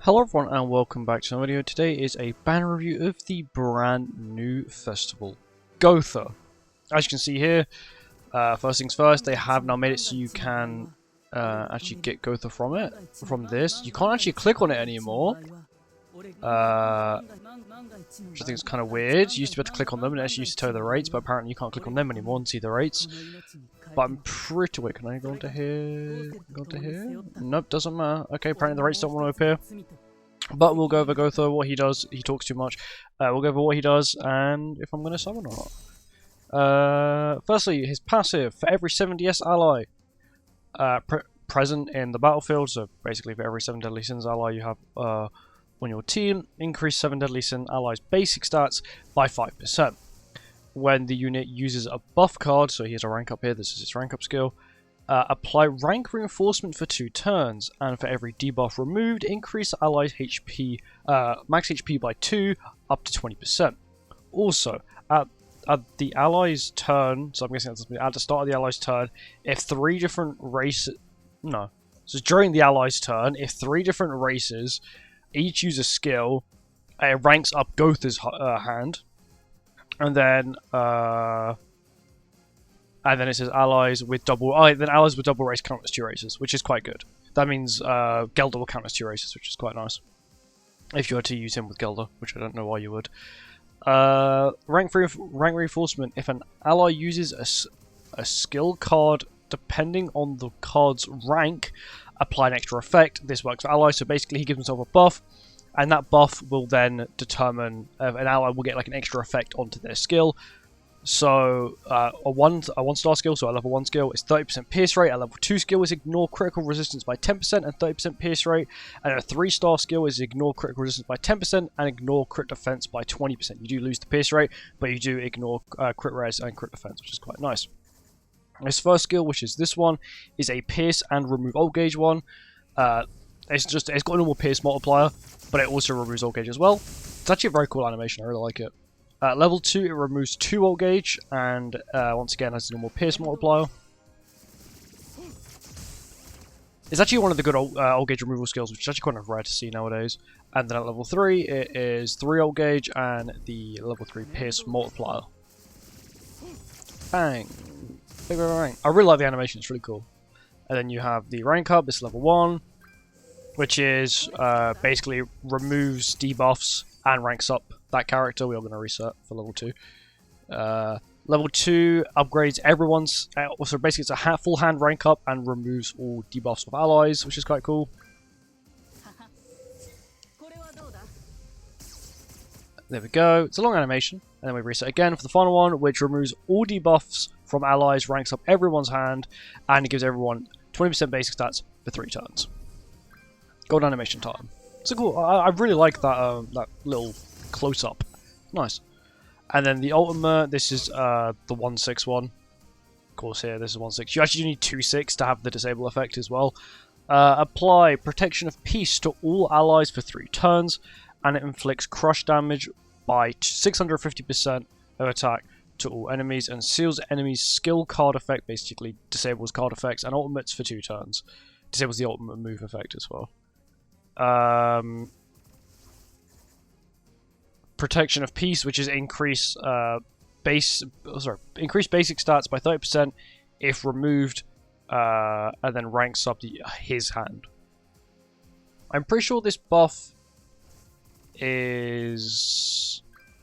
Hello everyone and welcome back to another video. Today is a banner review of the brand new festival, GOWTHER. As you can see here, first things first, they have now made it so you can actually get GOWTHER from this. You can't actually click on it anymore, which I think is kind of weird. You used to be able to click on them and it actually used to tell you the rates, but apparently you can't click on them anymore and see the rates. But I'm pretty... wait, can I go into here? Go into here? Nope, doesn't matter. Okay, apparently the rates don't want to appear. But we'll go over GOWTHER, what he does. He talks too much. We'll go over what he does and if I'm going to summon or not. Firstly, his passive. For every 7DS ally present in the battlefield, so basically for every 7 Deadly Sins ally you have on your team, increase 7 Deadly Sin allies' basic stats by 5%. When the unit uses a buff card, so he has a rank up here, this is his rank up skill, apply rank reinforcement for 2 turns, and for every debuff removed, increase the allies' HP, max HP by 2, up to 20%. Also, at the allies' turn, so I'm guessing that's at the start of the allies' turn, if 3 different races, no, so during the allies' turn, if 3 different races each use a skill, it ranks up GOWTHER's hand. And then it says allies with double. Oh, then allies with double race count as 2 races, which is quite good. That means Gelder will count as 2 races, which is quite nice. If you were to use him with Gelder, which I don't know why you would. Rank reinforcement. If an ally uses a skill card, depending on the card's rank, apply an extra effect. This works for allies, so basically he gives himself a buff. And that buff will then determine an ally will get like an extra effect onto their skill. So a 1-star skill, so a level 1 skill is 30% pierce rate. A level 2 skill is ignore critical resistance by 10% and 30% pierce rate. And a 3-star skill is ignore critical resistance by 10% and ignore crit defense by 20%. You do lose the pierce rate, but you do ignore crit res and crit defense, which is quite nice. His first skill, which is this one, is a pierce and remove ult gauge one. It's got a normal pierce multiplier, but it also removes ult gauge as well. It's actually a very cool animation, I really like it. Level 2, it removes 2 ult gauge, and once again has a normal pierce multiplier. It's actually one of the good ult gauge removal skills, which is actually kind of rare to see nowadays. And then at level 3, it is 3 ult gauge and the level 3 pierce multiplier. Bang! Bang, bang, bang. I really like the animation, it's really cool. And then you have the rank up, this level 1. Which is basically removes debuffs and ranks up that character. We are going to reset for level 2. Level 2 upgrades everyone's. So basically, it's a full hand rank up and removes all debuffs of allies, which is quite cool. There we go. It's a long animation, and then we reset again for the final one, which removes all debuffs from allies, ranks up everyone's hand, and it gives everyone 20% basic stats for 3 turns. Gold animation time. It's a cool. I really like that that little close up. Nice. And then the ultimate. This is the 1/6 one. Of course, here this is 1/6. You actually need 2/6 to have the disable effect as well. Apply protection of peace to all allies for 3 turns, and it inflicts crush damage by 650% of attack to all enemies, and seals enemies' skill card effect. Basically, disables card effects and ultimates for 2 turns. Disables the ultimate move effect as well. Protection of peace, which is increase basic stats by 30% if removed, and then ranks up his hand. I'm pretty sure this buff is,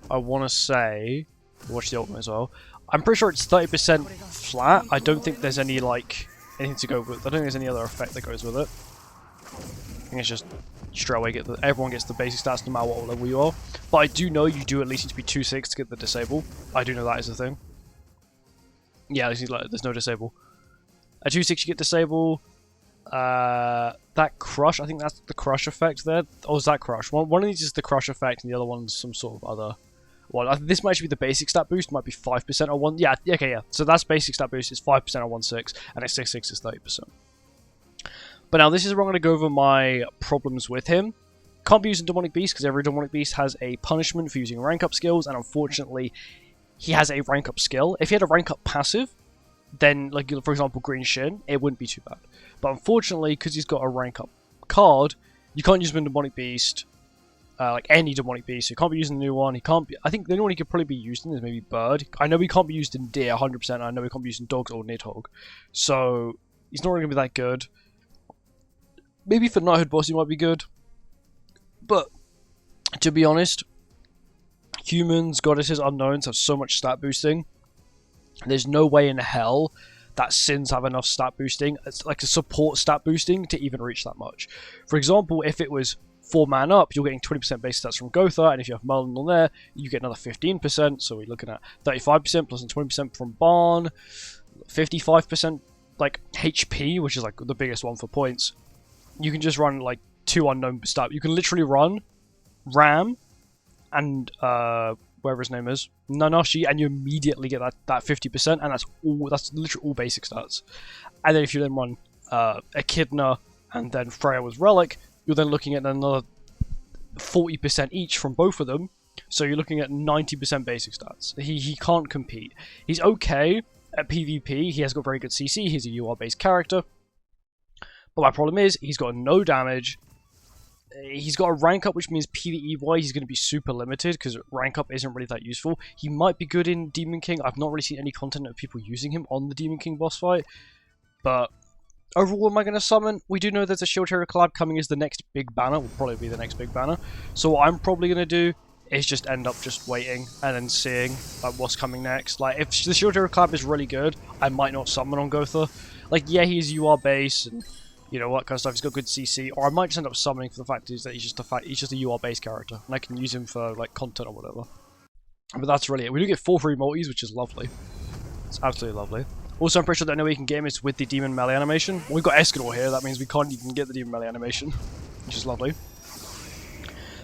I want to say, watch the ultimate as well. I'm pretty sure it's 30% flat. I don't think there's any anything to go with. I don't think there's any other effect that goes with it. I think it's just straight away everyone gets the basic stats no matter what level you are. But I do know you do at least need to be 2/6 to get the disable. I do know that is a thing. Yeah, there's no disable. At 2/6 you get disable. That crush, I think that's the crush effect there. Or is that crush? One of these is the crush effect and the other one's some sort of other one. This might actually be the basic stat boost, might be 5% or 1. Yeah, okay, yeah. So that's basic stat boost is 5% or 1/6, and it's 6/6 is 30%. But now this is where I'm going to go over my problems with him. Can't be using Demonic Beast because every Demonic Beast has a punishment for using rank up skills, and unfortunately he has a rank up skill. If he had a rank up passive, then for example Green Shin, it wouldn't be too bad. But unfortunately, because he's got a rank up card, You can't use him in Demonic Beast, like any Demonic Beast. So you can't be using the new one. He can't be. I think the only one he could probably be used in is maybe Bird. I know he can't be used in Deer 100%. I know he can't be used in Dogs or Nidhogg. So he's not really gonna be that good. Maybe for Knighthood boss he might be good, but to be honest, humans, goddesses, unknowns have so much stat boosting. There's no way in hell that Sins have enough stat boosting, it's like a support stat boosting, to even reach that much. For example, if it was 4 man up, you're getting 20% base stats from GOWTHER, and if you have Merlin on there, you get another 15%, so we're looking at 35% plus 20% from Barn, 55% like HP, which is like the biggest one for points. You can just run like 2 unknown stat. You can literally run Ram and whatever his name is, Nanashi, and you immediately get that 50%, and that's literally all basic stats. And then if you then run Echidna and then Freya with Relic, you're then looking at another 40% each from both of them, so you're looking at 90% basic stats. He can't compete. He's okay at PvP, he has got very good CC, he's a UR based character, but my problem is he's got no damage. He's got a rank up, which means PvE-wise he's going to be super limited, because rank up isn't really that useful. He might be good in Demon King. I've not really seen any content of people using him on the Demon King boss fight. But overall, am I going to summon? We do know there's a Shield Hero collab coming as the next big banner. Will probably be the next big banner. So what I'm probably going to do is just end up just waiting and then seeing like what's coming next. Like, if the Shield Hero collab is really good, I might not summon on GOWTHER. Like, yeah, he's UR base and you know what kind of stuff. He's got good CC, or I might just end up summoning for the fact is that he's just a UR based character, and I can use him for like content or whatever. But that's really it. We do get 4 free multis, which is lovely. It's absolutely lovely. Also, I'm pretty sure that no way you can get him is with the Demon Melee animation. We've got Escanor here, that means we can't even get the Demon Melee animation, which is lovely.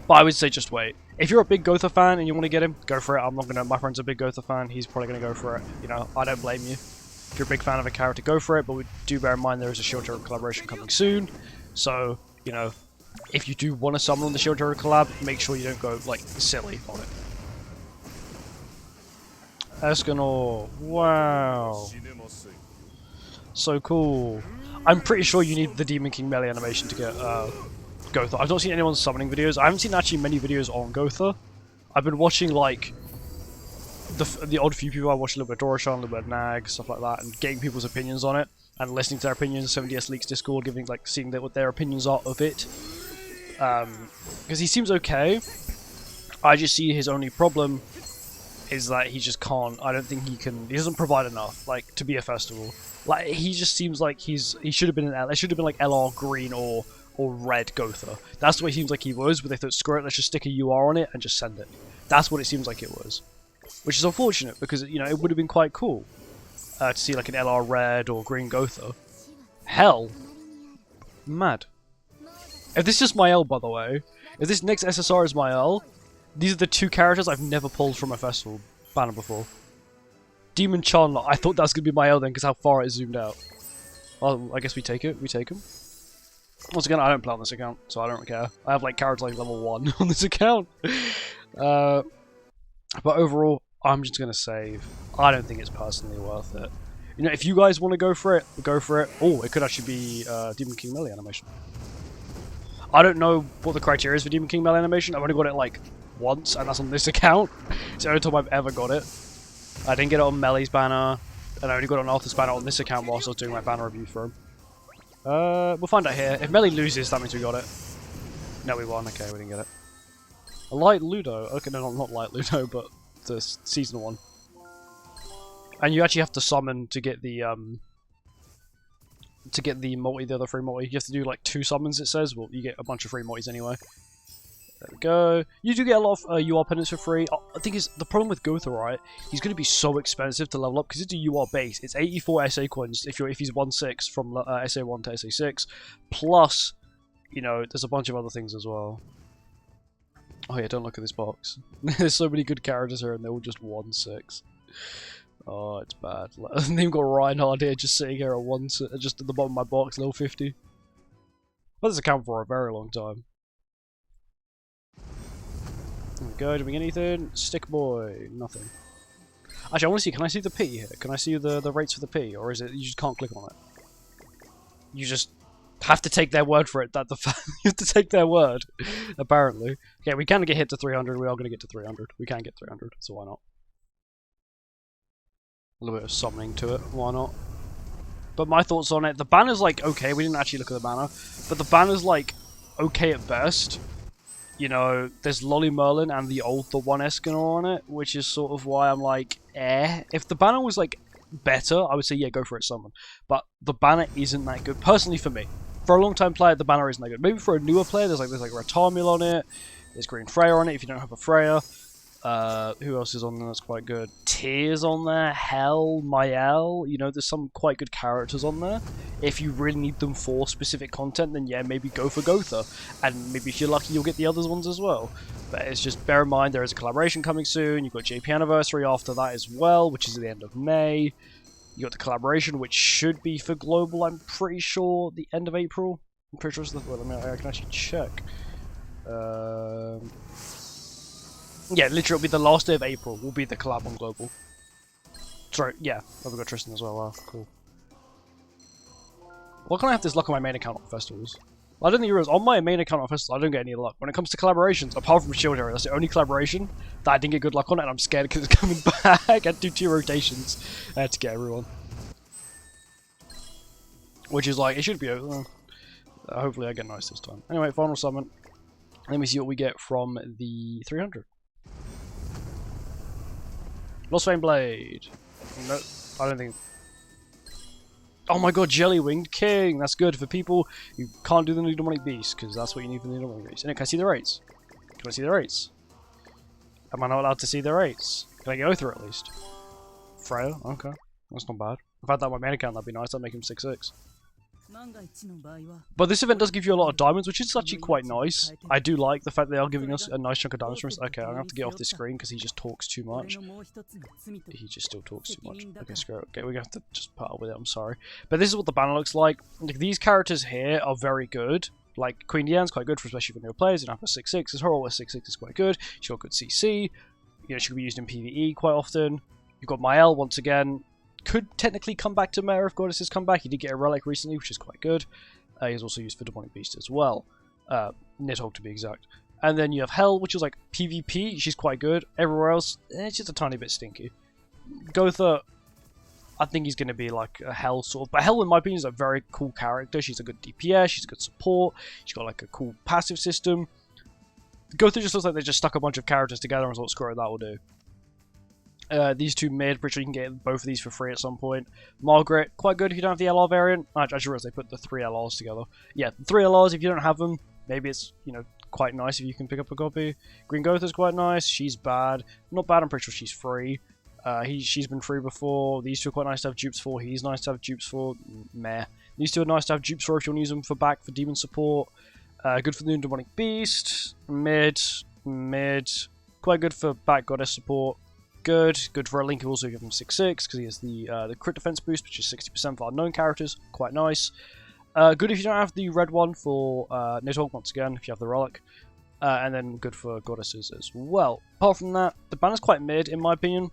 But I would say just wait. If you're a big GOWTHER fan and you want to get him, go for it. I'm not gonna. My friend's a big GOWTHER fan. He's probably gonna go for it. You know, I don't blame you. If you're a big fan of a character, go for it, but we do bear in mind there is a Shield Hero collaboration coming soon, so, you know, if you do want to summon on the Shield Hero collab, make sure you don't go, like, silly on it. Escanor, wow. So cool. I'm pretty sure you need the Demon King melee animation to get GOWTHER. I've not seen anyone summoning videos. I haven't seen actually many videos on GOWTHER. I've been watching, like, the odd few people. I watch a little bit of Dorashan, a little bit of Nag, stuff like that, and getting people's opinions on it, and listening to their opinions, 70S Leaks Discord, giving like seeing what their opinions are of it. Because he seems okay. I just see his only problem is that he just can't. I don't think he can. He doesn't provide enough, like, to be a festival. Like, he just seems like he should have been it should have been like LR green or red GOWTHER. That's the way it seems like he was, but they thought, screw it, let's just stick a UR on it and just send it. That's what it seems like it was. Which is unfortunate, because, you know, it would have been quite cool to see like an LR red or green GOWTHER. Hell. Mad. If this is Mael, by the way, if this next SSR is Mael, these are the 2 characters I've never pulled from a festival banner before. Demon Chan, I thought that was going to be Mael then, because how far it zoomed out. Oh, I guess we take it. We take him. Once again, I don't play on this account, so I don't care. I have like characters like level 1 on this account. But overall, I'm just going to save. I don't think it's personally worth it. You know, if you guys want to go for it, go for it. Oh, it could actually be Demon King melee animation. I don't know what the criteria is for Demon King melee animation. I've only got it like once, and that's on this account. It's the only time I've ever got it. I didn't get it on Melee's banner, and I only got it on Arthur's banner on this account whilst I was doing my banner review for him. We'll find out here. If Melee loses, that means we got it. No, we won. Okay, we didn't get it. A light Ludo. Okay, no, not light Ludo, but the seasonal one. And you actually have to summon to get the multi, the other free multi. You have to do like 2 summons, it says. Well, you get a bunch of free multis anyway. There we go. You do get a lot of UR penance for free. I think the problem with GOWTHER, right? He's going to be so expensive to level up because it's a UR base. It's 84 SA coins if he's 1/6 from SA1 to SA6. Plus, you know, there's a bunch of other things as well. Oh yeah, don't look at this box. There's so many good characters here and they're all just 1/6. Oh, it's bad. They've even got Reinhardt here just sitting here at just at the bottom of my box, level 50. I've had this account for a very long time. There we go, doing anything? Stick boy, nothing. Actually, I want to see, can I see the P here? Can I see the rates for the P? Or is it, you just can't click on it? You just have to take their word for it. That you have to take their word, apparently. Okay, we can get hit to 300. We are going to get to 300. We can get 300, so why not? A little bit of summoning to it. Why not? But my thoughts on it, the banner's like okay. We didn't actually look at the banner, but the banner's like okay at best. You know, there's Lolly Merlin and the one Escanor on it, which is sort of why I'm like, eh. If the banner was like better, I would say yeah, go for it, summon. But the banner isn't that good, personally for me. For a long-time player, the banner isn't that good. Maybe for a newer player, there's like Ratarmul on it, there's Green Freya on it if you don't have a Freya. Who else is on there that's quite good? Tears on there, Hel, Mael, you know, there's some quite good characters on there. If you really need them for specific content, then yeah, maybe go for GOWTHER. And maybe if you're lucky, you'll get the other ones as well. But it's just, bear in mind, there is a collaboration coming soon. You've got JP Anniversary after that as well, which is at the end of May. You got the collaboration, which should be for Global, I'm pretty sure, the end of April. I'm pretty sure it's the, well, I mean, I can actually check. Yeah, literally it'll be the last day of April will be the collab on Global. Sorry, yeah, I've got Tristan as well, wow, cool. Why can't I have this luck on my main account on festivals? Well, I don't think you realize, on my main account on festivals, I don't get any luck. When it comes to collaborations, apart from Shield Hero, that's the only collaboration that I didn't get good luck on, and I'm scared because it's coming back. I had to do 2 rotations. I had to get everyone. Which is like, it should be over. Hopefully I get nice this time. Anyway, final summon. Let me see what we get from the 300. Lost Flame Blade. No, I don't think. Oh my god, Jelly Winged King. That's good for people who can't do the new Demonic Beast, because that's what you need for the new Demonic Beast. And can I see the rates? Can I see the rates? Am I not allowed to see the rates? Can I go through at least? Freya? Okay. That's not bad. If I had that on my main account, that'd be nice. I'd make him 6/6. But this event does give you a lot of diamonds, which is actually quite nice. I do like the fact they are giving us a nice chunk of diamonds from us. Okay, I'm going to have to get off this screen because he just talks too much. He just still talks too much. Okay, screw it. Okay, we're going to have to just put up with it, I'm sorry. But this is what the banner looks like. These characters here are very good. Like, Queen Diane's quite good, for especially for newer players. You don't have a 6/6. Her always 6/6 is quite good. She's got good CC. You know, she can be used in PvE quite often. You've got Mael, once again. Could technically come back to Mare if Goddesses come back. He did get a relic recently, which is quite good. He's also used for Demonic Beast as well. Nidhogg to be exact. And then you have Hel, which is like PvP. She's quite good. Everywhere else, it's just a tiny bit stinky. GOWTHER, I think he's going to be like a Hel sort of. But Hel, in my opinion, is a very cool character. She's a good DPS. She's a good support. She's got like a cool passive system. GOWTHER just looks like they just stuck a bunch of characters together and thought, screw it, that will do. These two mid, pretty sure you can get both of these for free at some point. Margaret, quite good if you don't have the LR variant. I just realized they put the 3 LRs together. Yeah, 3 LRs, if you don't have them, maybe it's, you know, quite nice if you can pick up a copy. Green GOWTHER's quite nice. She's bad. Not bad, I'm pretty sure she's free. She's been free before. These two are quite nice to have dupes for. He's nice to have dupes for. Meh. These two are nice to have dupes for if you want to use them for back for demon support. Good for the new Demonic Beast. Mid. Quite good for back goddess support. Good for a Link who also give him 6/6 because he has the crit defense boost, which is 60% for unknown characters. Quite nice. Good if you don't have the red one for Nidhogg, once again, if you have the relic. And then good for goddesses as well. Apart from that, the banner's quite mid in my opinion.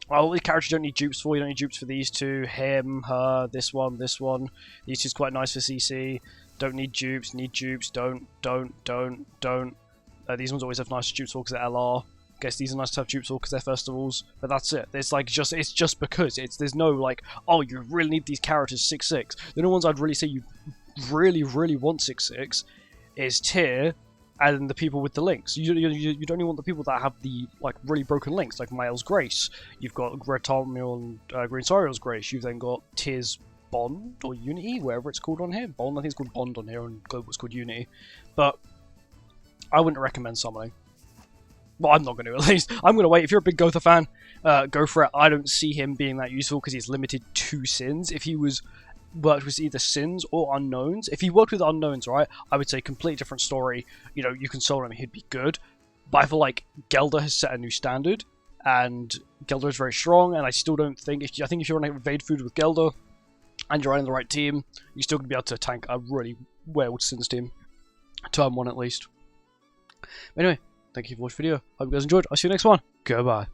All the characters you don't need dupes for. You don't need dupes for these two. Him, her, this one. These two's quite nice for CC. Don't need dupes. Need dupes. Don't. These ones always have nice dupes for because they're LR. Guess these are nice to have dupes for because they're festivals, but that's it. It's like it's just because there's no like, oh, you really need these characters 6/6. The only ones I'd really say you really want 6/6 is Tyr and the people with the links. You don't even want the people that have the like really broken links, like Mael's Grace. You've got Ratarmul and Green Soriel's Grace. You've then got Tyr's Bond or Unity, wherever it's called on here. Bond, I think it's called Bond on here, and Global it's called Unity. But I wouldn't recommend summoning. Well, I'm not going to, at least. I'm going to wait. If you're a big GOWTHER fan, go for it. I don't see him being that useful because he's limited to Sins. If he worked with either Sins or Unknowns, if he worked with Unknowns, right, I would say completely different story. You know, you can solo him, he'd be good. But I feel like Gelder has set a new standard, and Gelder is very strong, and I still don't think, I think if you're on Evade Food with Gelder, and you're running the right team, you're still going to be able to tank a really well Sins team. Turn 1 at least. But anyway, thank you for watching the video. Hope you guys enjoyed. I'll see you next one. Goodbye.